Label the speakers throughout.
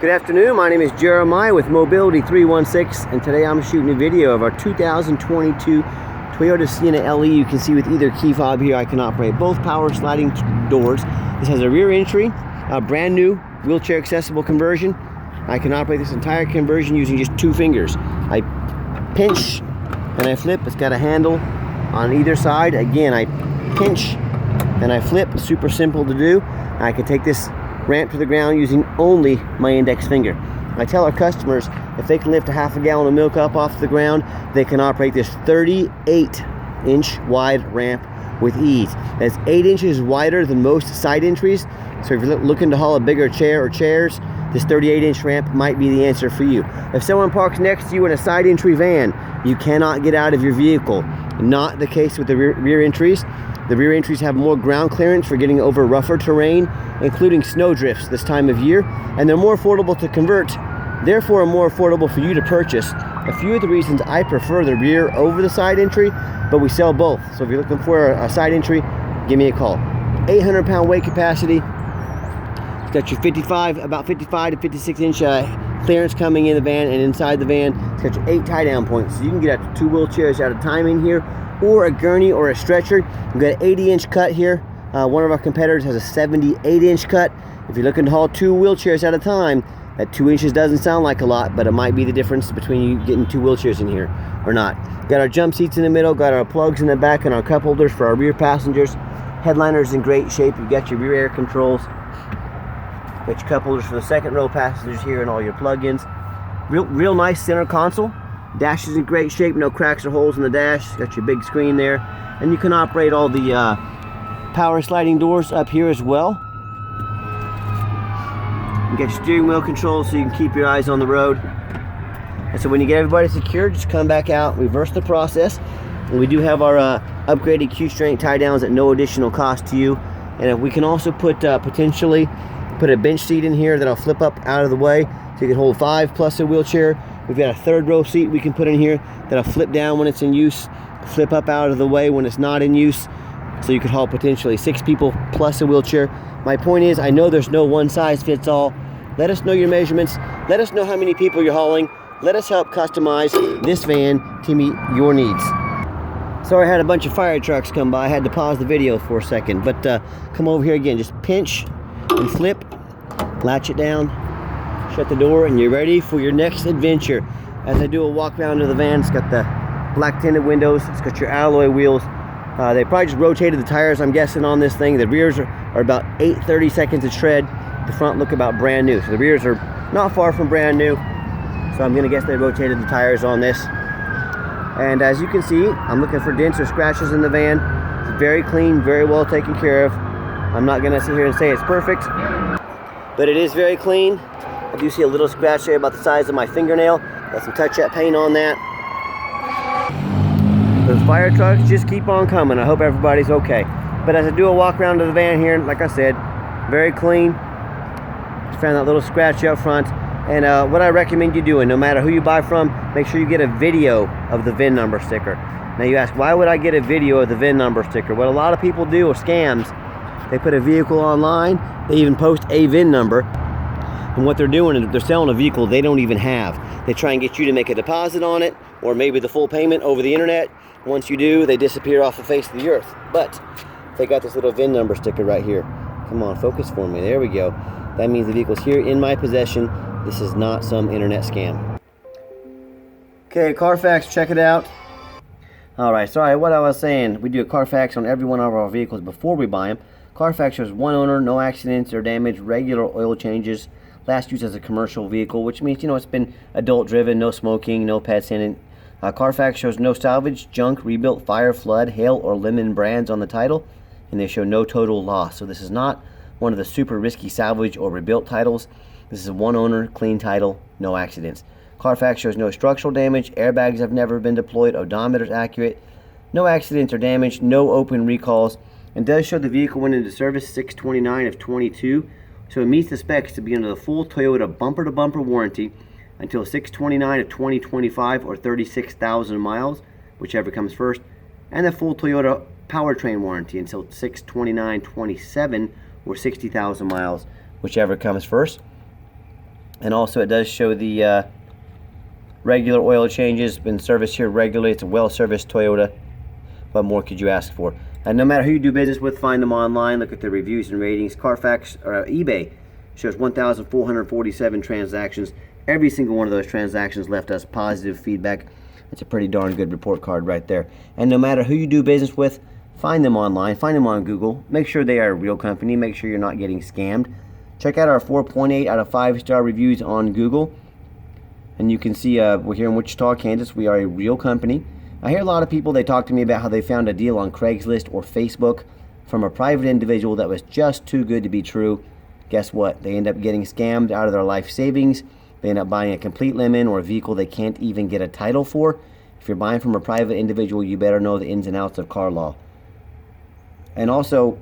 Speaker 1: Good afternoon, my name is Jeremiah with Mobility 316, and today I'm shooting a video of our 2022 Toyota Sienna LE. You can see with either key fob here I can operate both power sliding doors. This has a rear entry, a brand new wheelchair accessible conversion. I can operate this entire conversion using just 2 fingers. I pinch and I flip. It's got a handle on either side. Again, I pinch and I flip. Super simple to do. I can take this ramp to the ground using only my index finger. I tell our customers if they can lift a half a gallon of milk up off the ground, they can operate this 38-inch wide ramp with ease. That's 8 inches wider than most side entries. So if you're looking to haul a bigger chair or chairs, this 38-inch ramp might be the answer for you. If someone parks next to you in a side entry van, you cannot get out of your vehicle. Not the case with the rear entries. The rear entries have more ground clearance for getting over rougher terrain, including snow drifts this time of year, and they're more affordable to convert, therefore more affordable for you to purchase. A few of the reasons I prefer the rear over the side entry, but we sell both. So if you're looking for a side entry, give me a call. 800-pound weight capacity. It's got your about 55 to 56 inch clearance coming in the van, and inside the van, it's got your 8 tie-down points. So you can get up to 2 wheelchairs at a time in here, or a gurney or a stretcher. We've got an 80-inch cut here. One of our competitors has a 78-inch cut. If you're looking to haul 2 wheelchairs at a time, that 2 inches doesn't sound like a lot, but it might be the difference between you getting 2 wheelchairs in here or not. Got our jump seats in the middle, got our plugs in the back, and our cup holders for our rear passengers. Headliner's in great shape. You've got your rear air controls. Got your cup holders for the second row passengers here and all your plug-ins. Real nice center console. Dash is in great shape, no cracks or holes in the dash. Got your big screen there. And you can operate all the power sliding doors up here as well. You got your steering wheel controls so you can keep your eyes on the road. And so when you get everybody secured, just come back out, reverse the process. And we do have our upgraded Q-strength tie downs at no additional cost to you. And we can also put potentially put a bench seat in here that'll flip up out of the way so you can hold 5 plus a wheelchair. We've got a 3rd row seat we can put in here that'll flip down when it's in use, flip up out of the way when it's not in use, so you could haul potentially 6 people plus a wheelchair. My point is, I know there's no one size fits all. Let us know your measurements. Let us know how many people you're hauling. Let us help customize this van to meet your needs. Sorry, I had a bunch of fire trucks come by. I had to pause the video for a second, but come over here again. Just pinch and flip, latch it down, shut the door, and you're ready for your next adventure. As I do a walk around to the van, it's got the black tinted windows, it's got your alloy wheels. They probably just rotated the tires, I'm guessing, on this thing. The rears are about 8/30 seconds of tread. The front look about brand new. So the rears are not far from brand new. So I'm gonna guess they rotated the tires on this. And as you can see, I'm looking for dents or scratches in the van. It's very clean, very well taken care of. I'm not gonna sit here and say it's perfect, but it is very clean. I do see a little scratch there about the size of my fingernail. Got some touch-up paint on that. Those fire trucks just keep on coming. I hope everybody's okay. But as I do a walk around to the van here, like I said, very clean. Just found that little scratch up front. And what I recommend you doing, no matter who you buy from, make sure you get a video of the VIN number sticker. Now you ask, why would I get a video of the VIN number sticker? What a lot of people do are scams. They put a vehicle online, they even post a VIN number. And what they're doing is they're selling a vehicle they don't even have. They try and get you to make a deposit on it, or maybe the full payment over the internet. Once you do, they disappear off the face of the earth. But they got this little VIN number sticker right here. Come on, focus for me. There we go. That means the vehicle's here in my possession. This is not some internet scam. Okay, Carfax, check it out. Alright, sorry, what I was saying, we do a Carfax on every one of our vehicles before we buy them. Carfax shows 1 owner, no accidents or damage, regular oil changes, last used as a commercial vehicle, which means, you know, it's been adult driven, no smoking, no pets in it. Carfax shows no salvage, junk, rebuilt, fire, flood, hail, or lemon brands on the title, and they show no total loss. So this is not one of the super risky salvage or rebuilt titles. This is a 1 owner, clean title, no accidents. Carfax shows no structural damage, airbags have never been deployed, odometer's accurate, no accidents or damage, no open recalls, and does show the vehicle went into service 6/29 of 22. So it meets the specs to be under the full Toyota bumper-to-bumper warranty until 6/29 of 2025 or 36,000 miles, whichever comes first, and the full Toyota powertrain warranty until 6/29/27 or 60,000 miles, whichever comes first. And also it does show the regular oil changes, been serviced here regularly. It's a well-serviced Toyota. What more could you ask for? And no matter who you do business with, find them online, look at their reviews and ratings. Carfax or eBay shows 1,447 transactions. Every single one of those transactions left us positive feedback. It's a pretty darn good report card right there. And no matter who you do business with, find them online, find them on Google. Make sure they are a real company. Make sure you're not getting scammed. Check out our 4.8 out of 5-star reviews on Google. And you can see we're here in Wichita, Kansas. We are a real company. I hear a lot of people, they talk to me about how they found a deal on Craigslist or Facebook from a private individual that was just too good to be true. Guess what? They end up getting scammed out of their life savings. They end up buying a complete lemon or a vehicle they can't even get a title for. If you're buying from a private individual, you better know the ins and outs of car law. And also,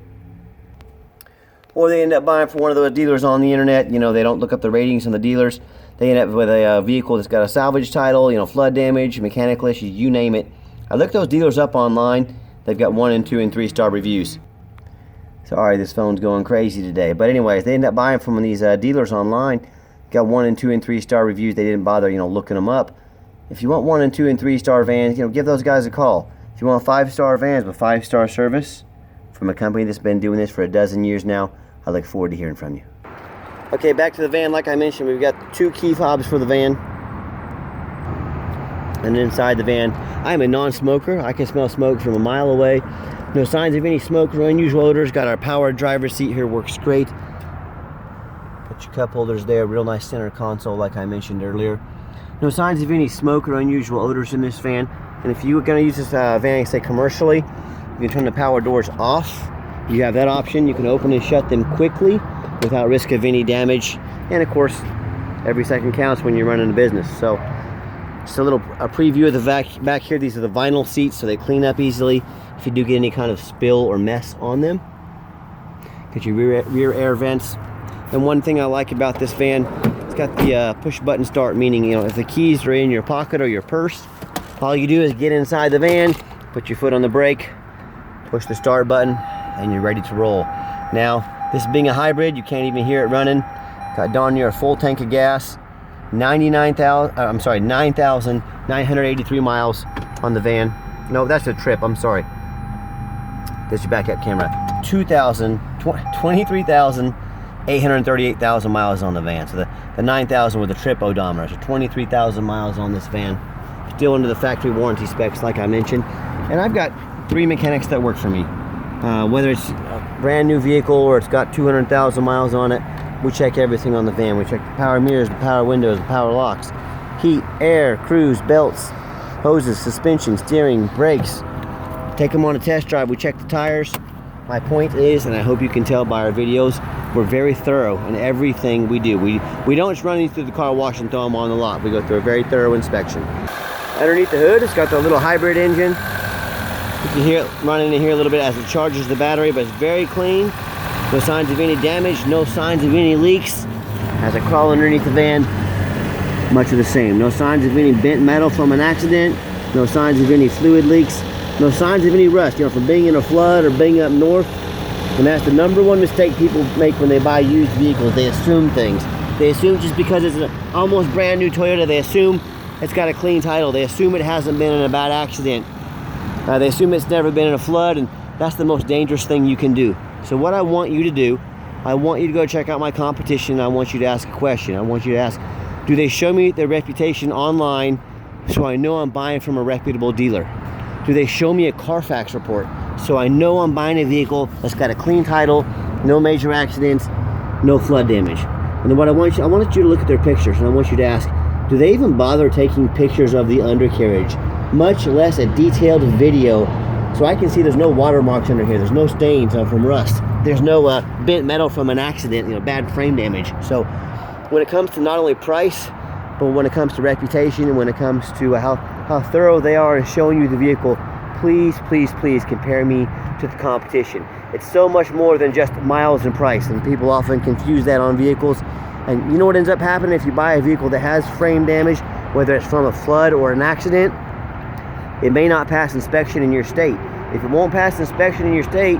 Speaker 1: or they end up buying from one of those dealers on the internet. You know, they don't look up the ratings on the dealers. They end up with a vehicle that's got a salvage title, you know, flood damage, mechanical issues, you name it. I looked those dealers up online. They've got 1 and 2 and 3-star reviews. Sorry, this phone's going crazy today. But anyways, they end up buying from these dealers online. Got 1 and 2 and 3-star reviews. They didn't bother, you know, looking them up. If you want 1 and 2 and 3-star vans, you know, give those guys a call. If you want 5-star vans with 5-star service from a company that's been doing this for a dozen years now, I look forward to hearing from you. Okay, back to the van. Like I mentioned, we've got 2 key fobs for the van. And inside the van, I am a non-smoker. I can smell smoke from a mile away. No signs of any smoke or unusual odors. Got our powered driver's seat here, works great. Put your cup holders there, real nice center console like I mentioned earlier. No signs of any smoke or unusual odors in this van. And if you're going to use this van, say commercially, you can turn the power doors off. You have that option. You can open and shut them quickly without risk of any damage. And of course, every second counts when you're running a business. So just a preview of the back here. These are the vinyl seats, so they clean up easily if you do get any kind of spill or mess on them. Get your rear air vents. And one thing I like about this van, it's got the push button start, meaning, you know, if the keys are in your pocket or your purse, all you do is get inside the van, put your foot on the brake, push the start button, and you're ready to roll. Now, this being a hybrid, you can't even hear it running. Got darn near a full tank of gas. 9,983 miles on the van. No, that's a trip, I'm sorry. That's your backup camera. 23,838,000 miles on the van. So the 9,000 with the trip odometer. So 23,000 miles on this van. Still under the factory warranty specs, like I mentioned. And I've got 3 mechanics that work for me. Whether it's a brand new vehicle or it's got 200,000 miles on it, we check everything on the van. We check the power mirrors, the power windows, the power locks, heat, air, cruise, belts, hoses, suspension, steering, brakes. Take them on a test drive. We check the tires. My point is, and I hope you can tell by our videos, we're very thorough in everything we do. We don't just run these through the car wash and throw them on the lot. We go through a very thorough inspection. Underneath the hood, it's got the little hybrid engine. You can hear it running in here a little bit as it charges the battery, but it's very clean. No signs of any damage, no signs of any leaks. As I crawl underneath the van, much of the same. No signs of any bent metal from an accident, no signs of any fluid leaks, no signs of any rust, you know, from being in a flood or being up north. And that's the #1 mistake people make when they buy used vehicles. They assume things. They assume just because it's an almost brand new Toyota, they assume it's got a clean title. They assume it hasn't been in a bad accident. They assume it's never been in a flood, and that's the most dangerous thing you can do. So what I want you to do, I want you to go check out my competition. I want you to ask a question. I want you to ask, do they show me their reputation online so I know I'm buying from a reputable dealer? Do they show me a Carfax report so I know I'm buying a vehicle that's got a clean title, no major accidents, no flood damage? And then what I want you to look at their pictures, and I want you to ask, do they even bother taking pictures of the undercarriage, much less a detailed video, so I can see there's no watermarks under here, there's no stains from rust, there's no bent metal from an accident, you know, bad frame damage. So when it comes to not only price, but when it comes to reputation, and when it comes to how thorough they are in showing you the vehicle, please, please, please compare me to the competition. It's so much more than just miles and price, and people often confuse that on vehicles. And you know what ends up happening if you buy a vehicle that has frame damage, whether it's from a flood or an accident? It may not pass inspection in your state. If it won't pass inspection in your state,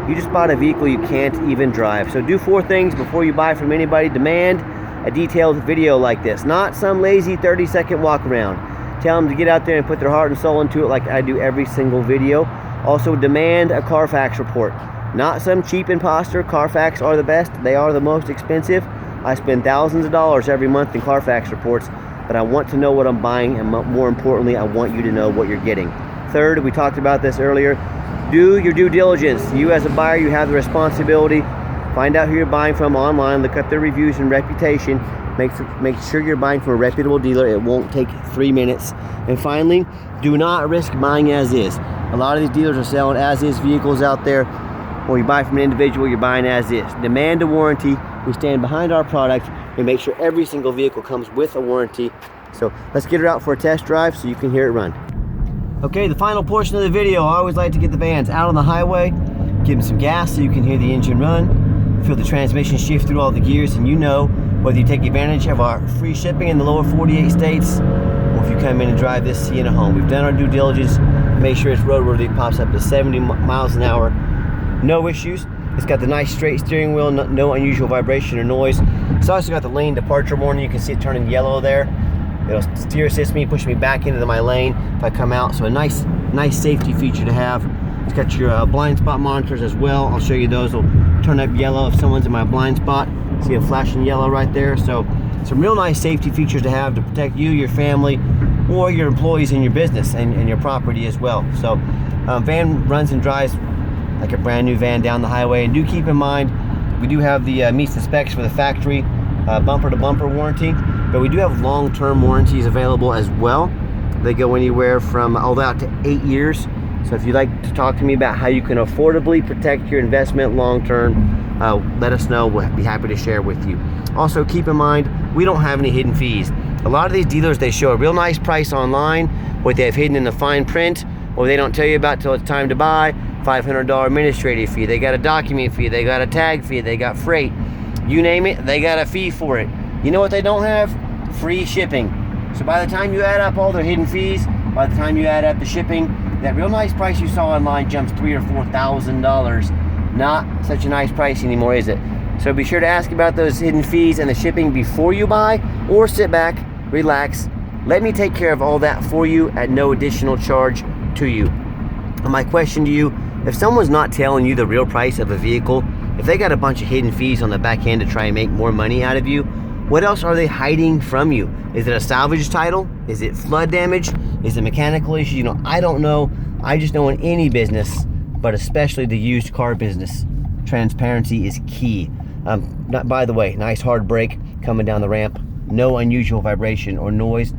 Speaker 1: you just bought a vehicle you can't even drive. So do 4 things before you buy from anybody. Demand a detailed video like this, not some lazy 30-second walk around. Tell them to get out there and put their heart and soul into it like I do every single video. Also, demand a Carfax report. Not some cheap imposter. Carfax are the best. They are the most expensive. I spend thousands of dollars every month in Carfax reports, but I want to know what I'm buying, and more importantly, I want you to know what you're getting. Third, we talked about this earlier, do your due diligence. You as a buyer, you have the responsibility. Find out who you're buying from online, look up their reviews and reputation. Make sure you're buying from a reputable dealer. It won't take 3 minutes. And finally, do not risk buying as is. A lot of these dealers are selling as is vehicles out there. When you buy from an individual, you're buying as is. Demand a warranty. We stand behind our product. We make sure every single vehicle comes with a warranty. So let's get her out for a test drive so you can hear it run. Okay, the final portion of the video, I always like to get the vans out on the highway, give them some gas so you can hear the engine run, feel the transmission shift through all the gears, and you know whether you take advantage of our free shipping in the lower 48 states or if you come in and drive this Sienna home. We've done our due diligence, make sure it's roadworthy. It pops up to 70 miles an hour, no issues. It's got the nice straight steering wheel, no unusual vibration or noise. It's also got the lane departure warning. You can see it turning yellow there. It'll steer assist me, push me back into my lane if I come out. So a nice safety feature to have. It's got your blind spot monitors as well. I'll show you those. Will turn up yellow if someone's in my blind spot. See a flashing yellow right there. So some real nice safety features to have to protect you, your family, or your employees in your business and your property as well. So van runs and drives like a brand new van down the highway. And do keep in mind, we do have the meets the specs for the factory bumper to bumper warranty, but we do have long-term warranties available as well. They go anywhere from all the way out to 8 years. So if you'd like to talk to me about how you can affordably protect your investment long-term, let us know. We'll be happy to share with you. Also keep in mind, we don't have any hidden fees. A lot of these dealers, they show a real nice price online, what they have hidden in the fine print, or they don't tell you about till it's time to buy. $500 administrative fee, they got a document fee, they got a tag fee, they got freight, you name it, they got a fee for it. You know what they don't have? Free shipping. So by the time you add up all their hidden fees, by the time you add up the shipping, that real nice price you saw online jumps $3,000 or $4,000. Not such a nice price anymore, is it? So be sure to ask about those hidden fees and the shipping before you buy, or sit back, relax, let me take care of all that for you at no additional charge to you. And my question to you, if someone's not telling you the real price of a vehicle, if they got a bunch of hidden fees on the back end to try and make more money out of you, what else are they hiding from you? Is it a salvage title? Is it flood damage? Is it mechanical issue? You know, I don't know. I just know in any business, but especially the used car business, transparency is key. By the way, nice hard brake coming down the ramp. No unusual vibration or noise.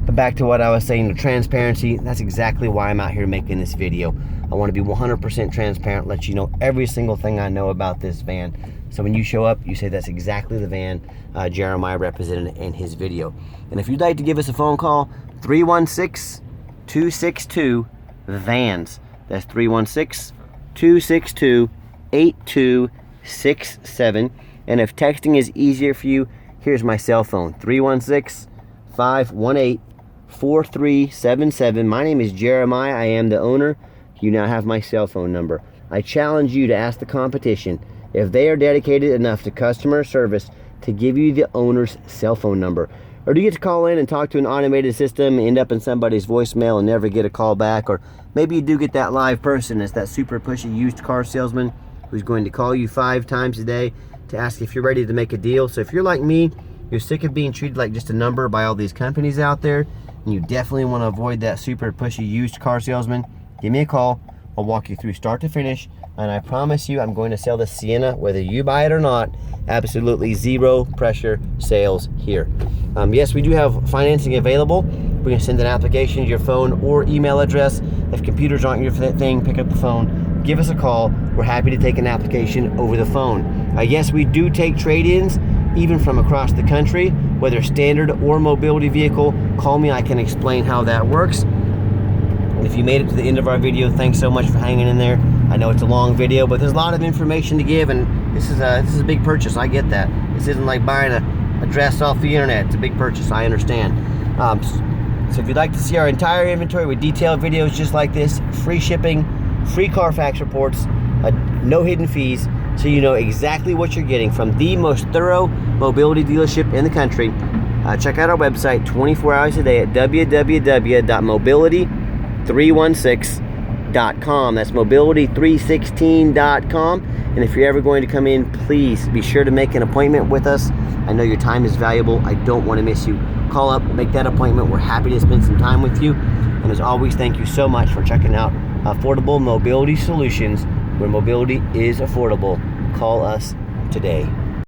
Speaker 1: But back to what I was saying, the transparency, that's exactly why I'm out here making this video. I want to be 100% transparent, let you know every single thing I know about this van. So when you show up, you say that's exactly the van Jeremiah represented in his video. And if you'd like to give us a phone call, 316-262-VANS. That's 316-262-8267. And if texting is easier for you, here's my cell phone, 316-518-4377. My name is Jeremiah. I am the owner. You now have my cell phone number. I challenge you to ask the competition if they are dedicated enough to customer service to give you the owner's cell phone number. Or do you get to call in and talk to an automated system, end up in somebody's voicemail and never get a call back? Or maybe you do get that live person. It's that super pushy used car salesman who's going to call you 5 times a day to ask if you're ready to make a deal. So if you're like me, you're sick of being treated like just a number by all these companies out there, and you definitely want to avoid that super pushy used car salesman, give me a call. I'll walk you through start to finish, and I promise you I'm going to sell the Sienna whether you buy it or not. Absolutely zero pressure sales here. Yes, we do have financing available. We're going to send an application to your phone or email address. If computers aren't your thing, pick up the phone, give us a call. We're happy to take an application over the phone. Yes, we do take trade-ins even from across the country, whether standard or mobility vehicle. Call me, I can explain how that works. And if you made it to the end of our video, thanks so much for hanging in there. I know it's a long video, but there's a lot of information to give, and this is a big purchase. I get that. This isn't like buying a dress off the internet. It's a big purchase, I understand. So if you'd like to see our entire inventory with detailed videos just like this, free shipping, free Carfax reports, no hidden fees, so you know exactly what you're getting from the most thorough mobility dealership in the country. Check out our website 24 hours a day at www.mobility316.com. That's mobility316.com. And if you're ever going to come in, please be sure to make an appointment with us. I know your time is valuable. I don't want to miss you. Call up, make that appointment. We're happy to spend some time with you. And as always, thank you so much for checking out Affordable Mobility Solutions, where mobility is affordable. Call us today.